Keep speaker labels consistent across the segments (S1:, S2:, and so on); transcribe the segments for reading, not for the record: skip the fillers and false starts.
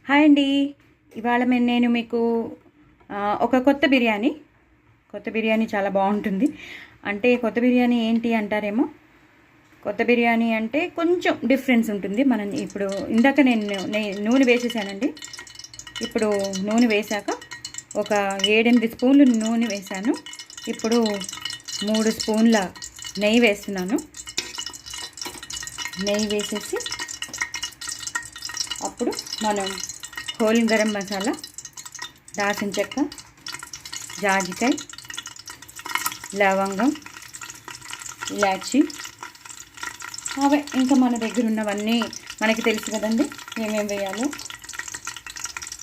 S1: Hi అండి. ఇవాళ నేను మీకు ఒక కొత్త బిర్యానీ చాలా బాగుంటుంది. అంటే కొత్త బిర్యానీ ఏంటి అంటారేమో. కొత్త బిర్యానీ అంటే కొంచెం డిఫరెన్స్ ఉంటుంది. మనం ఇప్పుడు ఇందాక నేను నూనె వేసేసానండి. ఇప్పుడు నూనె వేశాక ఒక 7-8 స్పూన్లు నూనె వేసాను. ఇప్పుడు 3 స్పూన్ల నెయ్యి వేస్తున్నాను. నెయ్యి వేసేసి అప్పుడు మనం హోల్ గరం మసాలా, దాల్చిన చెక్క, జాజికాయ, లవంగం, ఇలాచి, అవే ఇంకా మన దగ్గర ఉన్నవన్నీ మనకి తెలుసు కదండి ఏమేమి వేయాలో.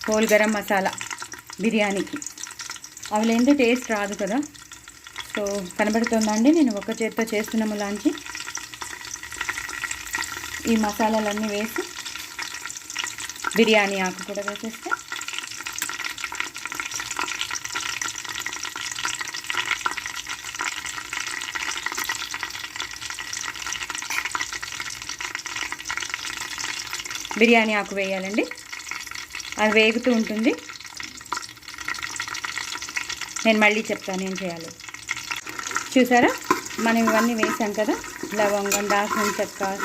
S1: హోల్ గరం మసాలా బిర్యానీకి అవి లేనిదే టేస్ట్ రాదు కదా. సో కనబడుతుందండి, నేను ఒక చేత్తో చేస్తున్నాము లాంచి. ఈ మసాలాలన్నీ వేసి బిర్యానీ ఆకు కూడా వేసేస్తే బిర్యానీ ఆకు వేయాలండి. అది వేగుతూ ఉంటుంది. నేను మళ్ళీ చెప్తాను ఏం చేయాలో. చూసారా, మనం ఇవన్నీ వేసాం కదా, లవంగం, దాల్చిన చెక్క,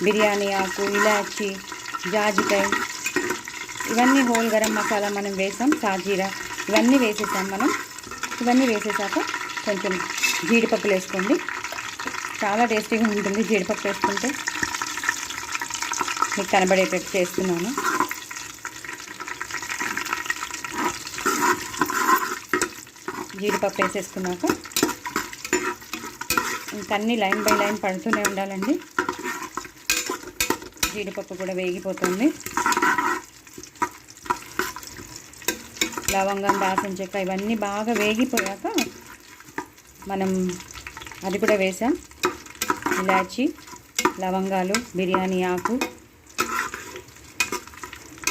S1: బిర్యానీ ఆకు, ఇలాచి, జాజికాయ, ఇవన్నీ హోల్ గరం మసాలా మనం వేసాం, సాజీరా ఇవన్నీ వేసేసాం మనం. ఇవన్నీ వేసేసాక కొంచెం జీడిపప్పులు వేసుకోండి. చాలా టేస్టీగా ఉంటుంది జీడిపప్పు వేసుకుంటే. మీకు కనబడేటట్టు చేస్తున్నాను. జీడిపప్పు వేసేసుకున్నాక ఇంకన్నీ లైన్ బై లైన్ పడుతూనే ఉండాలండి. జీడిపప్పు కూడా వేగిపోతుంది. లవంగం, దాల్చిన చెక్క ఇవన్నీ బాగా వేగిపోయాక మనం అది కూడా వేసాం. ఇలాచి, లవంగాలు, బిర్యానీ ఆకు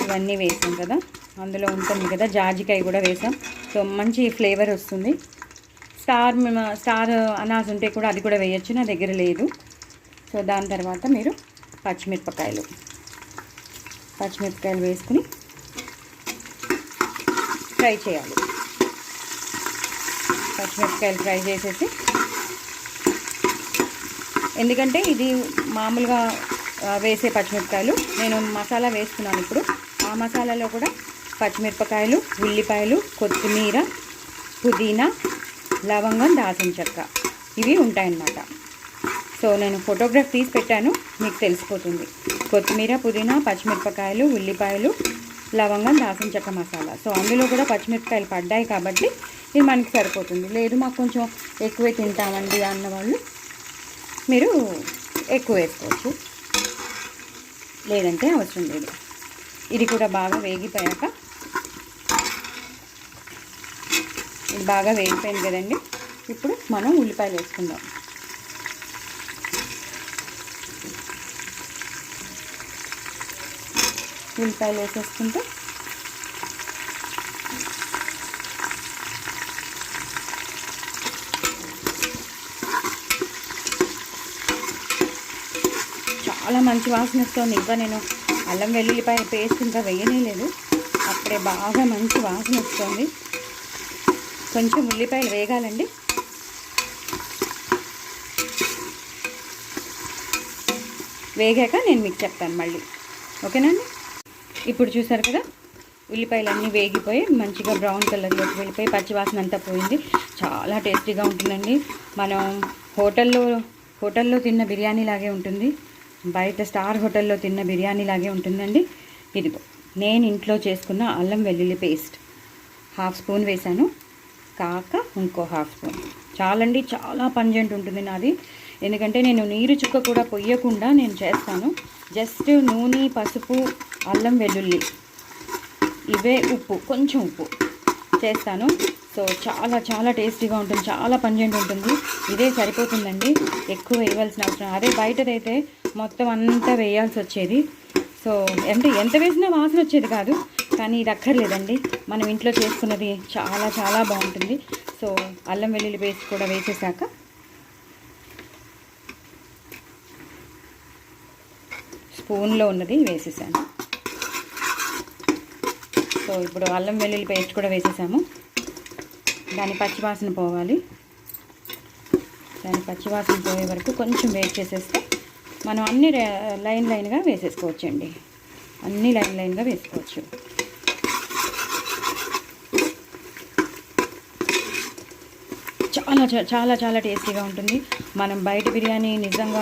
S1: ఇవన్నీ వేసాం కదా. అందులో ఉంటుంది కదా జాజికాయ కూడా వేసాం. సో మంచి ఫ్లేవర్ వస్తుంది. స్టార్ అనాస్ ఉంటే కూడా అది కూడా వేయచ్చు, నా దగ్గర లేదు. సో దాని తర్వాత మీరు పచ్చిమిరపకాయలు వేసుకుని ఫ్రై చేయాలి. పచ్చిమిరపకాయలు ఫ్రై చేసేసి, ఎందుకంటే ఇది మామూలుగా వేసే పచ్చిమిరపకాయలు, నేను మసాలా వేస్తున్నాను ఇప్పుడు. ఆ మసాలాలో కూడా పచ్చిమిరపకాయలు, ఉల్లిపాయలు, కొత్తిమీర, పుదీనా, లవంగం, దాల్చిన చెక్క ఇవి ఉంటాయన్నమాట. సో నేను ఫోటోగ్రాఫ్ తీసి పెట్టాను, మీకు తెలిసిపోతుంది. కొత్తిమీర, పుదీనా, పచ్చిమిరపకాయలు, ఉల్లిపాయలు, లవంగం, దాల్చిన చెక్క మసాలా. సో అందులో కూడా పచ్చిమిరపకాయలు పడ్డాయి కాబట్టి ఇది మనకి సరిపోతుంది. లేదు మాకు కొంచెం ఎక్కువే తింటామండి అన్నవాళ్ళు మీరు ఎక్కువ వేసుకోవచ్చు, లేదంటే అవసరం లేదు. ఇది కూడా బాగా వేగిపోయాక, ఇది బాగా వేగిపోయింది కదండి. ఇప్పుడు మనం ఉల్లిపాయలు వేసుకుందాం. ఉల్లిపాయలు వేసేసుకుంటే చాలా మంచి వాసన వస్తుంది. ఇంకా నేను అల్లం వెల్లుల్లిపాయ పేస్ట్ ఇంకా వేయనే లేదు, అప్పుడే బాగా మంచి వాసన వస్తుంది. కొంచెం ఉల్లిపాయలు వేగాలండి. వేగాక నేను మీకు చెప్తాను మళ్ళీ, ఓకేనండి. ఇప్పుడు చూసారు కదా, ఉల్లిపాయలు అన్నీ వేగిపోయి మంచిగా బ్రౌన్ కలర్లోకి వెళ్ళిపోయి పచ్చివాసన అంతా పోయింది. చాలా టేస్టీగా ఉంటుందండి. మనం హోటల్లో తిన్న బిర్యానీ లాగే ఉంటుంది, బయట స్టార్ హోటల్లో తిన్న బిర్యానీ లాగే ఉంటుందండి. ఇదిగో నేను ఇంట్లో చేసుకున్న అల్లం వెల్లుల్లి పేస్ట్ 1/2 స్పూన్ వేసాను, కాక ఇంకో 1/2 స్పూన్ చాలండి. చాలా పంజెంట్ ఉంటుంది నాది, ఎందుకంటే నేను నీరు చుక్క కూడా పొయ్యకుండా నేను చేస్తాను. జస్ట్ నూనె, పసుపు, అల్లం వెల్లుల్లి, ఇవే, ఉప్పు, కొంచెం ఉప్పు చేస్తాను. సో చాలా చాలా టేస్టీగా ఉంటుంది, చాలా పంజెంట్ ఉంటుంది. ఇదే సరిపోతుందండి, ఎక్కువ వేయవలసిన అవసరం. అదే బయటదైతే మొత్తం అంతా వేయాల్సి వచ్చేది. సో ఎంత వేసినా వాసన వచ్చేది కాదు, కానీ ఇది అక్కర్లేదండి. మనం ఇంట్లో చేసుకున్నది చాలా చాలా బాగుంటుంది. సో అల్లం వెల్లుల్లి పేస్ట్ కూడా వేసేసాక స్పూన్లో ఉన్నది వేసేసాను. సో ఇప్పుడు అల్లం వెల్లుల్లి పేస్ట్ కూడా వేసేసాము. దాని పచ్చివాసన పోవాలి. దాని పచ్చివాసన పోయే వరకు కొంచెం వెయిట్ చేసేస్తే మనం అన్ని లైన్గా వేసేసుకోవచ్చండి. అన్ని లైన్గా వేసుకోవచ్చు. చాలా చాలా చాలా టేస్టీగా ఉంటుంది. మనం బయట బిర్యానీ నిజంగా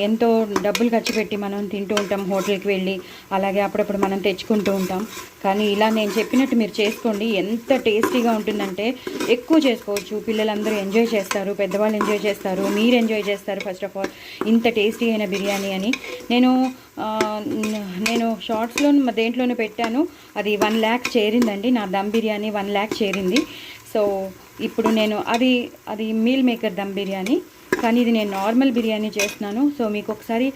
S1: ఎంతో డబ్బులు ఖర్చు పెట్టి మనం తింటూ ఉంటాం హోటల్కి వెళ్ళి, అలాగే అప్పుడప్పుడు మనం తెచ్చుకుంటూ ఉంటాం. కానీ ఇలా నేను చెప్పినట్టు మీరు చేసుకోండి, ఎంత టేస్టీగా ఉంటుందంటే ఎక్కువ చేసుకోవచ్చు. పిల్లలందరూ ఎంజాయ్ చేస్తారు, పెద్దవాళ్ళు ఎంజాయ్ చేస్తారు, మీరు ఎంజాయ్ చేస్తారు. ఫస్ట్ ఆఫ్ ఆల్ ఇంత టేస్టీ అయిన బిర్యానీ అని నేను షార్ట్స్లో దేంట్లోనే పెట్టాను. అది 1 lakh చేరిందండి. నా దమ్ బిర్యానీ 1 lakh చేరింది. సో ఇప్పుడు నేను అది మీల్ మేకర్ దమ్ బిర్యానీ, కానీ ఇది నేను నార్మల్ బిర్యానీ చేస్తున్నాను. సో మీకు ఒకసారి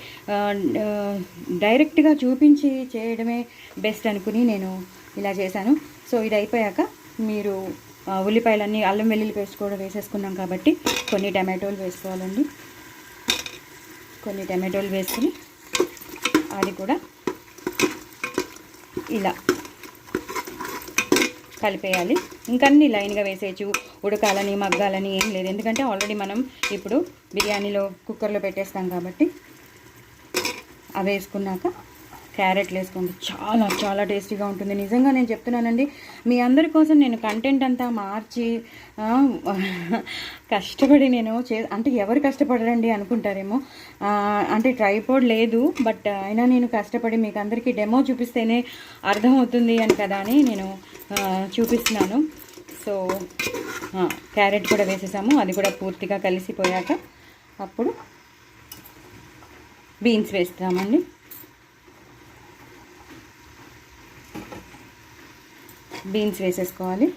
S1: డైరెక్ట్గా చూపించి చేయడమే బెస్ట్ అనుకుని నేను ఇలా చేశాను. సో ఇది అయిపోయాక మీరు ఉల్లిపాయలన్నీ అల్లం వెల్లుల్లి పేస్ట్ కూడా వేసేసుకున్నాం కాబట్టి కొన్ని టమాటోలు వేసుకోవాలండి. కొన్ని టమాటోలు వేసుకుని అది కూడా ఇలా కలిపేయాలి. ఇంకన్నీ లైన్గా వేసేయచ్చు. ఉడకాలని మగ్గాలని ఏం లేదు, ఎందుకంటే ఆల్రెడీ మనం ఇప్పుడు బిర్యానీలో కుక్కర్లో పెట్టేస్తాం కాబట్టి. అవి వేసుకున్నాక క్యారెట్లు వేసుకోండి. చాలా చాలా టేస్టీగా ఉంటుంది. నిజంగా నేను చెప్తున్నానండి, మీ అందరి కోసం నేను కంటెంట్ అంతా మార్చి కష్టపడి నేను అంటే ఎవరు కష్టపడరండి అనుకుంటారేమో, అంటే ట్రైపోడ్ లేదు, బట్ అయినా నేను కష్టపడి మీకు అందరికీ డెమో చూపిస్తేనే అర్థమవుతుంది అని కదా అని నేను చూపిస్తున్నాను. సో క్యారెట్ కూడా వేసేసాము. అది కూడా పూర్తిగా కలిసిపోయాక అప్పుడు బీన్స్ వేస్తామండి. బీన్స్ వేసేసుకోవాలి.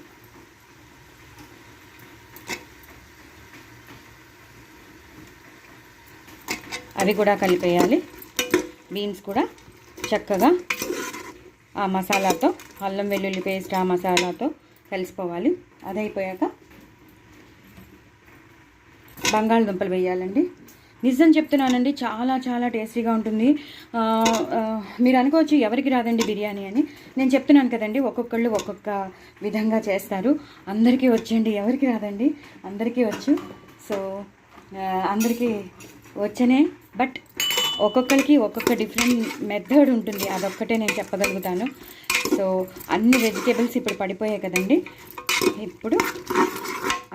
S1: అవి కూడా కలిపేయాలి. బీన్స్ కూడా చక్కగా ఆ మసాలాతో, అల్లం వెల్లుల్లి పేస్ట్ ఆ మసాలాతో కలిసిపోవాలి. అది అయిపోయాక బంగాళదుంపలు వేయాలండి. నిజం చెప్తున్నానండి, చాలా చాలా టేస్టీగా ఉంటుంది. మీరు అనుకోవచ్చు ఎవరికి రాదండి బిర్యానీ అని. నేను చెప్తున్నాను కదండి, ఒక్కొక్కళ్ళు ఒక్కొక్క విధంగా చేస్తారు. అందరికీ వచ్చండి, ఎవరికి రాదండి, అందరికీ వచ్చు. సో అందరికీ వచ్చనే, బట్ ఒక్కొక్కరికి ఒక్కొక్క డిఫరెంట్ మెథడ్ ఉంటుంది. అదొక్కటే నేను చెప్పగలుగుతాను. సో అన్ని వెజిటేబుల్స్ ఇప్పుడు పడిపోయాయి కదండి. ఇప్పుడు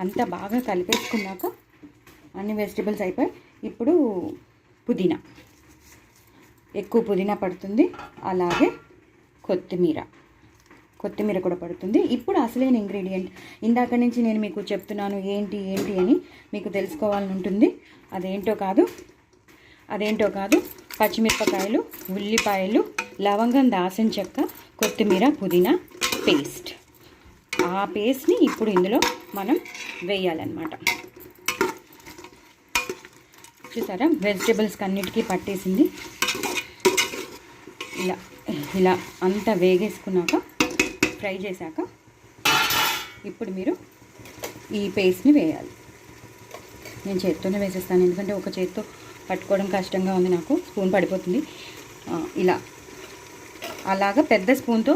S1: అంతా బాగా కలిపేసుకున్నాక అన్ని వెజిటేబుల్స్ అయిపోయి ఇప్పుడు పుదీనా, ఎక్కువ పుదీనా పడుతుంది, అలాగే కొత్తిమీర కూడా పడుతుంది. ఇప్పుడు అసలైన ఇంగ్రీడియంట్, ఇందాక నుంచి నేను మీకు చెప్తున్నాను ఏంటి అని మీకు తెలుసుకోవాలని ఉంటుంది. అదేంటో కాదు పచ్చిమిరపకాయలు, ఉల్లిపాయలు, లవంగం, దాల్చిన చెక్క, కొత్తిమీర, పుదీనా పేస్ట్. ఆ పేస్ట్ని ఇప్పుడు ఇందులో మనం వేయాలన్నమాట. చూసారా, వెజిటేబుల్స్కి అన్నిటికీ పట్టేసింది. ఇలా అంతా వేగేసుకున్నాక, ఫ్రై చేశాక ఇప్పుడు మీరు ఈ పేస్ట్ని వేయాలి. నేను చేత్తోనే వేసేస్తాను, ఎందుకంటే ఒక చేత్తో పట్టుకోవడం కష్టంగా ఉంది నాకు, స్పూన్ పడిపోతుంది. ఇలా అలాగా పెద్ద స్పూన్తో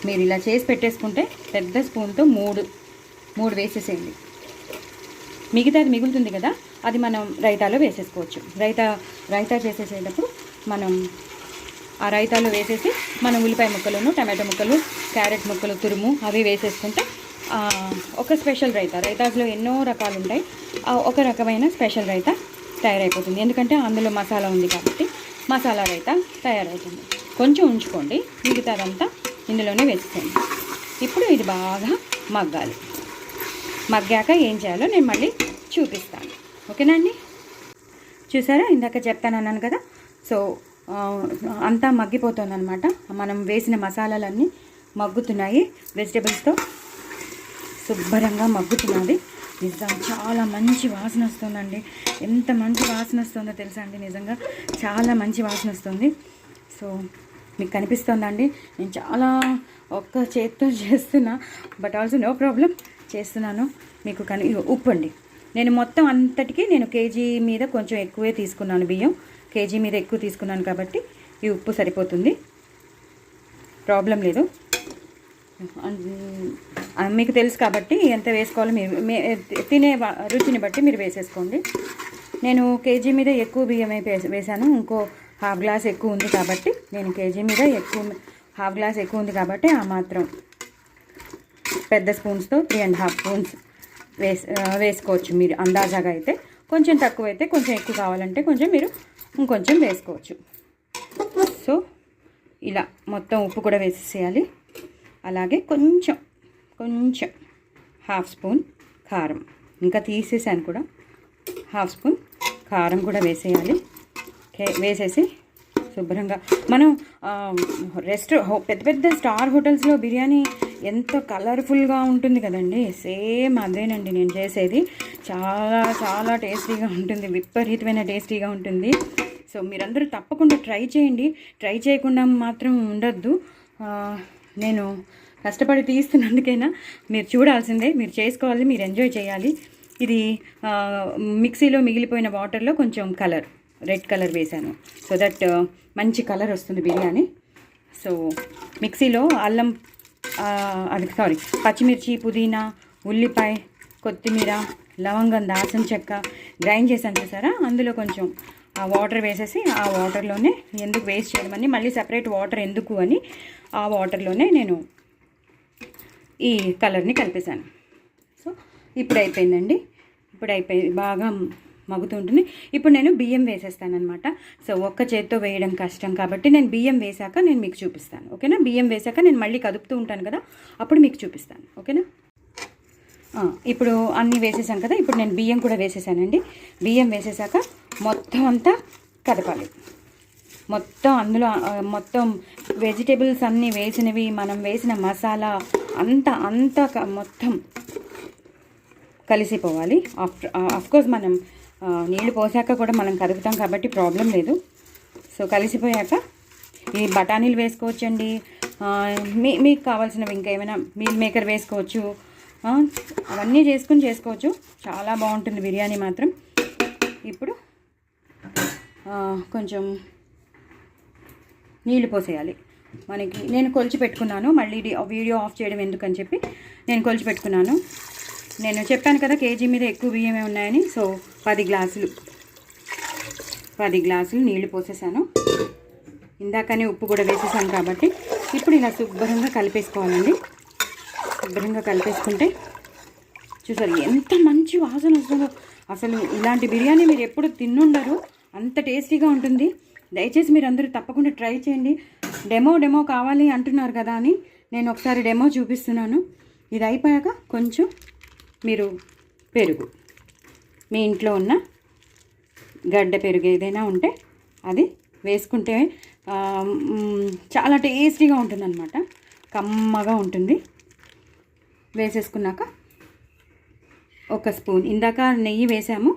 S1: మీరు ఇలా చేసి పెట్టేసుకుంటే పెద్ద స్పూన్తో మూడు వేసేసేయండి. మిగతాది మిగులుతుంది కదా, అది మనం రైతాలో వేసేసుకోవచ్చు. రైతా చేసేసేటప్పుడు మనం ఆ రైతాలో వేసేసి మనం ఉల్లిపాయ ముక్కలను, టమాటో ముక్కలు, క్యారెట్ ముక్కలు తురుము అవి వేసేసుకుంటే ఒక స్పెషల్ రైతాస్లో ఎన్నో రకాలు ఉంటాయి. ఒక రకమైన స్పెషల్ రైతా తయారైపోతుంది. ఎందుకంటే అందులో మసాలా ఉంది కాబట్టి మసాలా రైతా తయారవుతుంది. కొంచెం ఉంచుకోండి, మిగతాదంతా ఇందులోనే వేసేయండి. ఇప్పుడు ఇది బాగా మగ్గాలి. మగ్గాక ఏం చేయాలో నేను మళ్ళీ చూపిస్తాను. ఓకేనా అండి? చూసారా, ఇందాక చెప్తానన్నాను కదా. సో అంతా మగ్గిపోతుంది అనమాట. మనం వేసిన మసాలాలన్నీ మగ్గుతున్నాయి, వెజిటేబుల్స్తో శుభ్రంగా మగ్గుతున్నది. నిజంగా చాలా మంచి వాసన వస్తుందండి. ఎంత మంచి వాసన వస్తుందో తెలుసా అండి, నిజంగా చాలా మంచి వాసన వస్తుంది. సో మీకు కనిపిస్తుందండి, నేను చాలా ఒక్క చేత్తో చేస్తున్నా, బట్ ఆల్సో నో ప్రాబ్లం చేస్తున్నాను. మీకు ఉప్పు అండి, నేను మొత్తం అంతటికి నేను కేజీ మీద కొంచెం ఎక్కువే తీసుకున్నాను. బియ్యం కేజీ మీద ఎక్కువ తీసుకున్నాను కాబట్టి ఈ ఉప్పు సరిపోతుంది. ప్రాబ్లం లేదు. మీకు తెలుసు కాబట్టి ఎంత వేసుకోవాలో మీరు తినే రుచిని బట్టి మీరు వేసేసుకోండి. నేను కేజీ మీద ఎక్కువ బియ్యం వేసాను, ఇంకో హాఫ్ గ్లాస్ ఎక్కువ ఉంది కాబట్టి నేను కేజీ మీద హాఫ్ గ్లాస్ ఎక్కువ ఉంది కాబట్టి ఆ మాత్రం పెద్ద స్పూన్స్తో 3.5 స్పూన్స్ వేసుకోవచ్చు మీరు అందాజాగా. అయితే కొంచెం తక్కువ అయితే కొంచెం ఎక్కువ కావాలంటే కొంచెం మీరు ఇంకొంచెం వేసుకోవచ్చు. సో ఇలా మొత్తం ఉప్పు కూడా వేసేసేయాలి. అలాగే కొంచెం హాఫ్ స్పూన్ కారం, ఇంకా తీసేసాను కూడా, హాఫ్ స్పూన్ కారం కూడా వేసేయాలి. వేసేసి శుభ్రంగా మనం పెద్ద పెద్ద స్టార్ హోటల్స్లో బిర్యానీ ఎంత కలర్ఫుల్గా ఉంటుంది కదండి, సేమ్ అదేనండి నేను చేసేది. చాలా చాలా టేస్టీగా ఉంటుంది, విపరీతమైన టేస్టీగా ఉంటుంది. సో మీరందరూ తప్పకుండా ట్రై చేయండి, ట్రై చేయకుండా మాత్రం ఉండొద్దు. నేను కష్టపడి తీస్తున్నందుకైనా మీరు చూడాల్సిందే, మీరు చేసుకోవాలి, మీరు ఎంజాయ్ చేయాలి. ఇది మిక్సీలో మిగిలిపోయిన వాటర్లో కొంచెం రెడ్ కలర్ వేశాను, సో దట్ మంచి కలర్ వస్తుంది బిర్యానీ. సో మిక్సీలో అల్లం పచ్చిమిర్చి, పుదీనా, ఉల్లిపాయ, కొత్తిమీర, లవంగం, దాల్చిన చెక్క గ్రైండ్ చేశాను చూసారా, అందులో కొంచెం ఆ వాటర్ వేసేసి ఆ వాటర్లోనే, ఎందుకు వేస్ట్ చేయమని మళ్ళీ సపరేట్ వాటర్ ఎందుకు అని ఆ వాటర్లోనే నేను ఈ కలర్ని కలిపేశాను. సో ఇప్పుడు అయిపోయిందండి, బాగా మగ్గుతుంటుంది. ఇప్పుడు నేను బియ్యం వేసేస్తాను అనమాట. సో ఒక్క చేత్తో వేయడం కష్టం కాబట్టి నేను బియ్యం వేసాక నేను మీకు చూపిస్తాను, ఓకేనా? బియ్యం వేసాక నేను మళ్ళీ కదుపుతూ ఉంటాను కదా, అప్పుడు మీకు చూపిస్తాను, ఓకేనా? ఇప్పుడు అన్నీ వేసేసాం కదా, ఇప్పుడు నేను బియ్యం కూడా వేసేసానండి. బియ్యం వేసేసాక మొత్తం అంతా కదపాలి. మొత్తం అందులో మొత్తం వెజిటేబుల్స్ అన్నీ వేసినవి, మనం వేసిన మసాలా అంతా మొత్తం కలిసిపోవాలి. ఆఫ్కోర్స్ మనం నీళ్ళు పోసాక కూడా మనం కదుపుతాం కాబట్టి ప్రాబ్లం లేదు. సో కలిసిపోయాక ఈ బఠానీలు వేసుకోవచ్చండి, మీకు కావాల్సినవి ఇంకా ఏమైనా మీల్ మేకర్ వేసుకోవచ్చు, అవన్నీ చేసుకోవచ్చు. చాలా బాగుంటుంది బిర్యానీ మాత్రం. ఇప్పుడు కొంచెం నీళ్ళు పోసేయాలి మనకి. నేను కొలిచి పెట్టుకున్నాను, మళ్ళీ వీడియో ఆఫ్ చేయడం ఎందుకని చెప్పి నేను కొలిచి పెట్టుకున్నాను. నేను చెప్పాను కదా కేజీ మీద ఎక్కువ బియ్యమే ఉన్నాయని. సో 10 గ్లాసులు నీళ్లు పోసేసాను. ఇందాకనే ఉప్పు కూడా వేసేసాను కాబట్టి ఇప్పుడు ఇలా శుభ్రంగా కలిపేసుకోవాలండి. శుభ్రంగా కలిపేసుకుంటే చూసారు ఎంత మంచి వాసన వస్తుందో. అసలు ఇలాంటి బిర్యానీ మీరు ఎప్పుడు తిన్నుండరు, అంత టేస్టీగా ఉంటుంది. దయచేసి మీరు అందరూ తప్పకుండా ట్రై చేయండి. డెమో కావాలి అంటున్నారు కదా అని నేను ఒకసారి డెమో చూపిస్తున్నాను. ఇది అయిపోయాక కొంచెం మీరు పెరుగు, మీ ఇంట్లో ఉన్న గడ్డ పెరుగు ఏదైనా ఉంటే అది వేసుకుంటే చాలా టేస్టీగా ఉంటుంది అన్నమాట, కమ్మగా ఉంటుంది. వేసేసుకున్నాక ఒక స్పూన్, ఇందాక నెయ్యి వేసాము,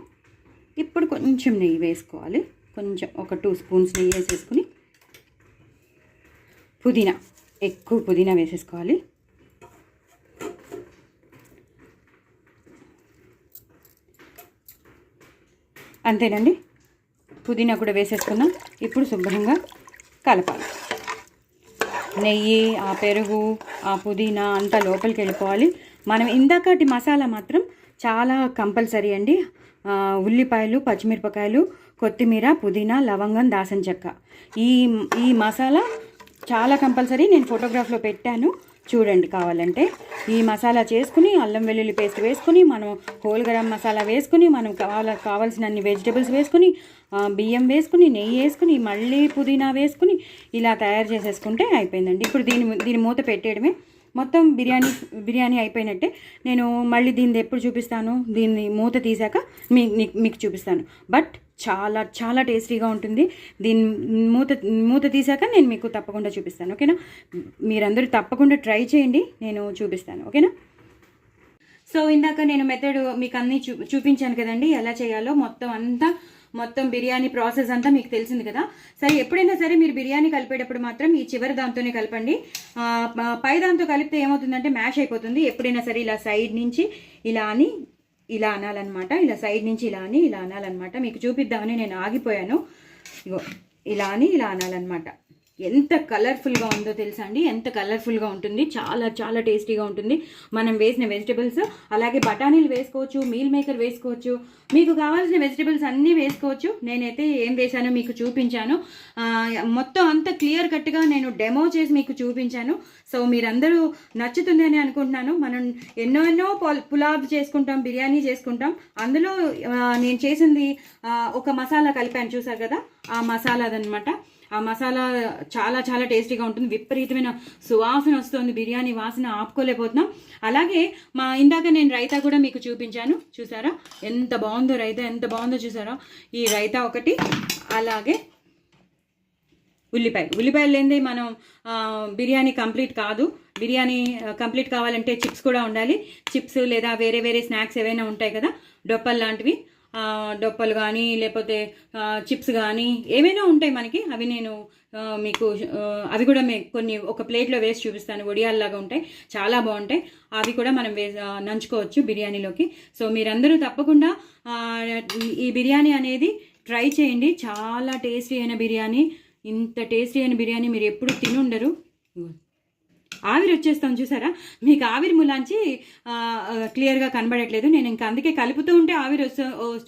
S1: ఇప్పుడు కొంచెం నెయ్యి వేసుకోవాలి. కొంచెం ఒక 2 స్పూన్స్ నెయ్యి వేసేసుకుని ఎక్కువ పుదీనా వేసేసుకోవాలి. అంతేనండి, పుదీనా కూడా వేసేసుకున్నాం. ఇప్పుడు శుభ్రంగా కలపాలి. నెయ్యి, ఆ పెరుగు, ఆ పుదీనా అంతా లోపలికి వెళ్ళిపోవాలి. మనం ఇందాకటి మసాలా మాత్రం చాలా కంపల్సరీ అండి. ఉల్లిపాయలు, పచ్చిమిరపకాయలు, కొత్తిమీర, పుదీనా, లవంగం, దాల్చిన చెక్క, ఈ మసాలా చాలా కంపల్సరీ. నేను ఫోటోగ్రాఫ్లో పెట్టాను, చూడండి కావాలంటే. ఈ మసాలా చేసుకుని అల్లం వెల్లుల్లి పేస్ట్ వేసుకుని, మనం హోల్ గరం మసాలా వేసుకుని, మనం కావాల్సిన అన్ని వెజిటేబుల్స్ వేసుకుని, బియ్యం వేసుకుని, నెయ్యి వేసుకుని, మళ్ళీ పుదీనా వేసుకుని ఇలా తయారు చేసేసుకుంటే అయిపోయిందండి. ఇప్పుడు దీని మూత పెట్టేయడమే. మొత్తం బిర్యానీ అయిపోయినట్టే. నేను మళ్ళీ దీన్ని ఎప్పుడు చూపిస్తాను, దీన్ని మూత తీసాక మీకు చూపిస్తాను. బట్ చాలా చాలా టేస్టీగా ఉంటుంది. దీని మూత తీసాక నేను మీకు తప్పకుండా చూపిస్తాను, ఓకేనా? మీరందరూ తప్పకుండా ట్రై చేయండి, నేను చూపిస్తాను, ఓకేనా? సో ఇందాక నేను మెథడ్ మీకు అన్నీ చూపించాను కదండి, ఎలా చేయాలో మొత్తం బిర్యానీ ప్రాసెస్ అంతా మీకు తెలిసింది కదా. సరే, ఎప్పుడైనా సరే మీరు బిర్యానీ కలిపేటప్పుడు మాత్రం ఈ చివరి దాంతోనే కలపండి. పై దాంతో కలిపితే ఏమవుతుందంటే మ్యాష్ అయిపోతుంది. ఎప్పుడైనా సరే ఇలా సైడ్ నుంచి ఇలా అనాలన్నమాట. ఇలా సైడ్ నుంచి ఇలా అనాలన్నమాట. మీకు చూపిద్దామని నేను ఆగిపోయాను. ఇగో ఇలా అనాలన్నమాట. ఎంత కలర్ఫుల్గా ఉందో తెలుసా అండి, ఎంత కలర్ఫుల్గా ఉంటుంది, చాలా చాలా టేస్టీగా ఉంటుంది. మనం వేసిన వెజిటబుల్స్, అలాగే బఠానీలు వేసుకోవచ్చు, మీల్ మేకర్ వేసుకోవచ్చు, మీకు కావాల్సిన వెజిటబుల్స్ అన్నీ వేసుకోవచ్చు. నేనైతే ఏం వేసానో మీకు చూపించాను, మొత్తం అంతా క్లియర్ కట్గా నేను డెమో చేసి మీకు చూపించాను. సో మీరందరూ నచ్చుతుంది అని అనుకుంటున్నాను. మనం ఎన్నో పులావ్ చేసుకుంటాం, బిర్యానీ చేసుకుంటాం. అందులో నేను చేసింది ఒక మసాలా కలిపాను, చూసారు కదా, ఆ మసాలాదనమాట. ఆ మసాలా చాలా చాలా టేస్టీగా ఉంటుంది, విపరీతమైన సువాసన వస్తుంది, బిర్యానీ వాసన ఆపుకోలేకపోతున్నాం. అలాగే ఇందాక నేను రైతా కూడా మీకు చూపించాను, చూసారా ఎంత బాగుందో రైతా, ఎంత బాగుందో చూసారా. ఈ రైతా ఒకటి, అలాగే ఉల్లిపాయలు లేనిదే మనం బిర్యానీ కంప్లీట్ కాదు. బిర్యానీ కంప్లీట్ కావాలంటే చిప్స్ కూడా ఉండాలి. చిప్స్ లేదా వేరే వేరే స్నాక్స్ ఏవైనా ఉంటాయి కదా, డొప్పలు లాంటివి, డొప్పలు కానీ లేకపోతే చిప్స్ కానీ ఏమైనా ఉంటాయి మనకి. అవి నేను మీకు అవి కూడా కొన్ని ఒక ప్లేట్లో వేసి చూపిస్తాను, వడియాల్లాగా ఉంటాయి, చాలా బాగుంటాయి. అవి కూడా మనం నంచుకోవచ్చు బిర్యానీలోకి. సో మీరందరూ తప్పకుండా ఈ బిర్యానీ అనేది ట్రై చేయండి. చాలా టేస్టీ అయిన బిర్యానీ, ఇంత టేస్టీ అయిన బిర్యానీ మీరు ఎప్పుడు తినుండరు. ఆవిరి వచ్చేస్తాం చూసారా, మీకు ఆవిరి ములాంచి క్లియర్గా కనబడట్లేదు. నేను ఇంకా అందుకే కలుపుతూ ఉంటే ఆవిరి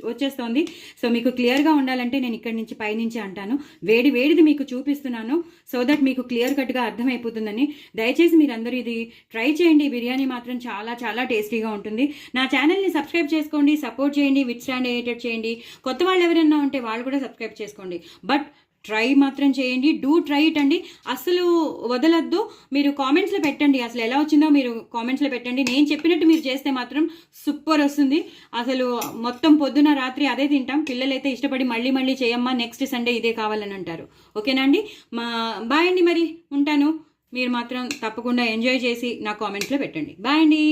S1: వచ్చేస్తుంది. సో మీకు క్లియర్గా ఉండాలంటే నేను ఇక్కడి నుంచి పైనుంచి అంటాను, వేడిది మీకు చూపిస్తున్నాను, సో దట్ మీకు క్లియర్ కట్గా అర్థమైపోతుందని. దయచేసి మీరందరూ ఇది ట్రై చేయండి. బిర్యానీ మాత్రం చాలా చాలా టేస్టీగా ఉంటుంది. నా ఛానల్ని సబ్స్క్రైబ్ చేసుకోండి, సపోర్ట్ చేయండి, విత్ స్టాండ్ ఎడిట్ చేయండి. కొత్త వాళ్ళు ఎవరైనా ఉంటే వాళ్ళు కూడా సబ్స్క్రైబ్ చేసుకోండి. బట్ ట్రై మాత్రం చేయండి, డూ ట్రై ఇట్ అండి, అసలు వదలద్దు. మీరు కామెంట్స్లో పెట్టండి, అసలు ఎలా వచ్చిందో మీరు కామెంట్స్లో పెట్టండి. నేను చెప్పినట్టు మీరు చేస్తే మాత్రం సూపర్ వస్తుంది. అసలు మొత్తం పొద్దున రాత్రి అదే తింటాం. పిల్లలైతే ఇష్టపడి మళ్ళీ చేయమ్మా, నెక్స్ట్ సండే ఇదే కావాలని అంటారు. ఓకేనా అండి, బాయ్ అండి, మరి ఉంటాను. మీరు మాత్రం తప్పకుండా ఎంజాయ్ చేసి నా కామెంట్స్లో పెట్టండి. బాయ్ అండి.